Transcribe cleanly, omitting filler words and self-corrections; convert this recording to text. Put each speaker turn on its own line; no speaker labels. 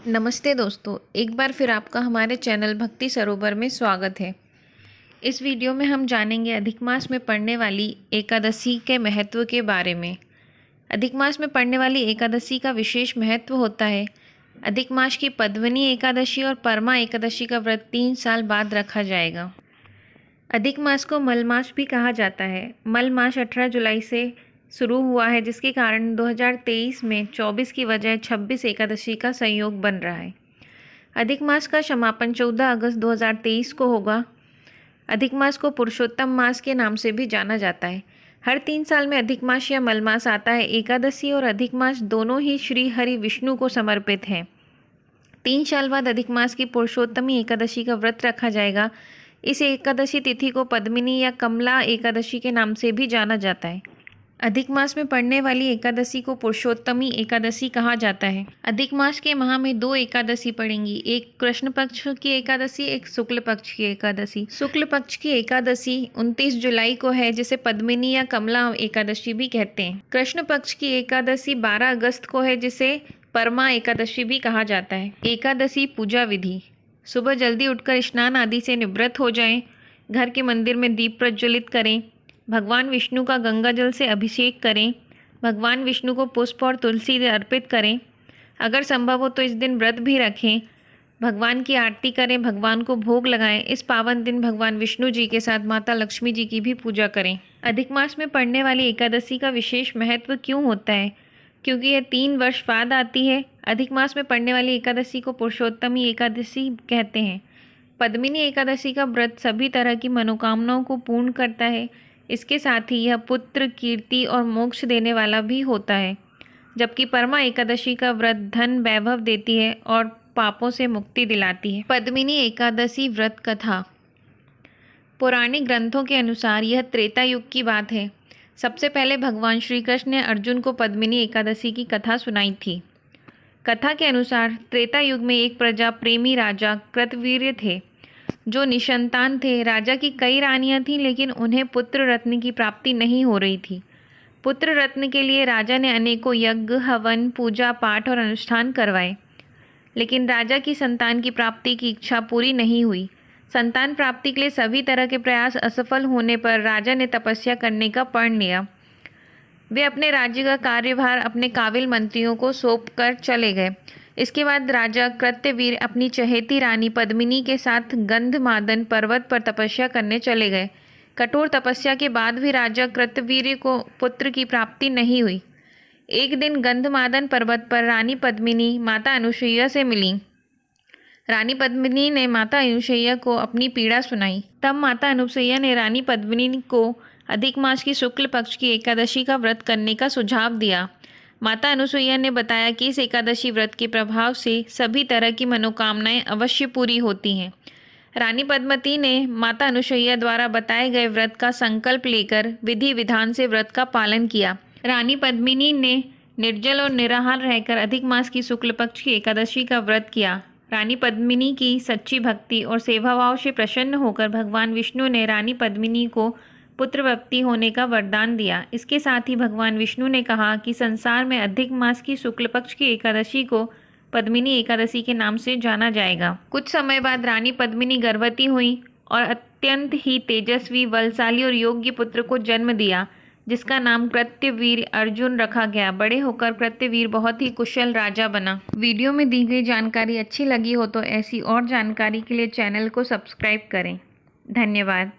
नमस्ते दोस्तों, एक बार फिर आपका हमारे चैनल भक्ति सरोवर में स्वागत है। इस वीडियो में हम जानेंगे अधिक मास में पड़ने वाली एकादशी के महत्व के बारे में। अधिक मास में पड़ने वाली एकादशी का विशेष महत्व होता है। अधिक मास की पद्मिनी एकादशी और परमा एकादशी का व्रत 3 साल बाद रखा जाएगा। अधिक मास को मल मास भी कहा जाता है। मल मास 18 जुलाई से शुरू हुआ है, जिसके कारण 2023 में 24 की बजाय 26 एकादशी का संयोग बन रहा है। अधिक मास का समापन 14 अगस्त 2023 को होगा। अधिक मास को पुरुषोत्तम मास के नाम से भी जाना जाता है। हर 3 साल में अधिक मास या मल मास आता है। एकादशी और अधिक मास दोनों ही श्री हरि विष्णु को समर्पित हैं। 3 साल बाद अधिक मास की पुरुषोत्तमी एकादशी का व्रत रखा जाएगा। इस एकादशी तिथि को पद्मिनी या कमला एकादशी के नाम से भी जाना जाता है। अधिक मास में पड़ने वाली एकादशी को पुरुषोत्तमी एकादशी कहा जाता है। अधिक मास के माह में 2 एकादशी पड़ेंगी, एक कृष्ण पक्ष की एकादशी, एक शुक्ल पक्ष की एकादशी। शुक्ल पक्ष की एकादशी 29 जुलाई को है, जिसे पद्मिनी या कमला एकादशी भी कहते हैं। कृष्ण पक्ष की एकादशी 12 अगस्त को है, जिसे परमा एकादशी भी कहा जाता है। एकादशी पूजा विधि: सुबह जल्दी उठकर स्नान आदि से निवृत्त हो जाएं। घर के मंदिर में दीप प्रज्वलित करें। भगवान विष्णु का गंगा जल से अभिषेक करें। भगवान विष्णु को पुष्प और तुलसी अर्पित करें। अगर संभव हो तो इस दिन व्रत भी रखें। भगवान की आरती करें, भगवान को भोग लगाएं। इस पावन दिन भगवान विष्णु जी के साथ माता लक्ष्मी जी की भी पूजा करें। अधिक मास में पड़ने वाली एकादशी का विशेष महत्व क्यों होता है? क्योंकि यह 3 वर्ष बाद आती है। अधिक मास में पड़ने वाली एकादशी को पुरुषोत्तमी एकादशी कहते हैं। पद्मिनी एकादशी का व्रत सभी तरह की मनोकामनाओं को पूर्ण करता है। इसके साथ ही यह पुत्र, कीर्ति और मोक्ष देने वाला भी होता है, जबकि परमा एकादशी का व्रत धन, वैभव देती है और पापों से मुक्ति दिलाती है। पद्मिनी एकादशी व्रत कथा: पौराणिक ग्रंथों के अनुसार यह त्रेता युग की बात है। सबसे पहले भगवान श्री कृष्ण ने अर्जुन को पद्मिनी एकादशी की कथा सुनाई थी। कथा के अनुसार त्रेता युग में एक प्रजा प्रेमी राजा कृतवीर्य थे, जो निसंतान थे। राजा की कई रानियां थीं, लेकिन उन्हें पुत्र रत्न की प्राप्ति नहीं हो रही थी। पुत्र रत्न के लिए राजा ने अनेकों यज्ञ, हवन, पूजा पाठ और अनुष्ठान करवाए, लेकिन राजा की संतान की प्राप्ति की इच्छा पूरी नहीं हुई। संतान प्राप्ति के लिए सभी तरह के प्रयास असफल होने पर राजा ने तपस्या करने का प्रण लिया। वे अपने राज्य का कार्यभार अपने काबिल मंत्रियों को सौंप कर चले गए। इसके बाद राजा कृत्यवीर अपनी चहेती रानी पद्मिनी के साथ गंधमादन पर्वत पर तपस्या करने चले गए। कठोर तपस्या के बाद भी राजा कृत्यवीर को पुत्र की प्राप्ति नहीं हुई। एक दिन गंधमादन पर्वत पर रानी पद्मिनी माता अनुसुईया से मिली। रानी पद्मिनी ने माता अनुसुईया को अपनी पीड़ा सुनाई। तब माता अनुसुईया ने रानी पद्मिनी को अधिक मास की शुक्ल पक्ष की एकादशी का व्रत करने का सुझाव दिया। माता अनुसुईया ने बताया कि इस एकादशी व्रत के प्रभाव से सभी तरह की मनोकामनाएं अवश्य पूरी होती हैं। रानी पद्मती ने माता अनुसुईया द्वारा बताए गए व्रत का संकल्प लेकर विधि विधान से व्रत का पालन किया। रानी पद्मिनी ने निर्जल और निराहार रहकर अधिक मास की शुक्ल पक्ष की एकादशी का व्रत किया। रानी पद्मिनी की सच्ची भक्ति और सेवाभाव से प्रसन्न होकर भगवान विष्णु ने रानी पद्मिनी को पुत्र प्राप्ति होने का वरदान दिया। इसके साथ ही भगवान विष्णु ने कहा कि संसार में अधिक मास की शुक्ल पक्ष की एकादशी को पद्मिनी एकादशी के नाम से जाना जाएगा। कुछ समय बाद रानी पद्मिनी गर्भवती हुई और अत्यंत ही तेजस्वी, बलशाली और योग्य पुत्र को जन्म दिया, जिसका नाम कृत्यवीर अर्जुन रखा गया। बड़े होकर कृत्यवीर बहुत ही कुशल राजा बना। वीडियो में दी गई जानकारी अच्छी लगी हो तो ऐसी और जानकारी के लिए चैनल को सब्सक्राइब करें। धन्यवाद।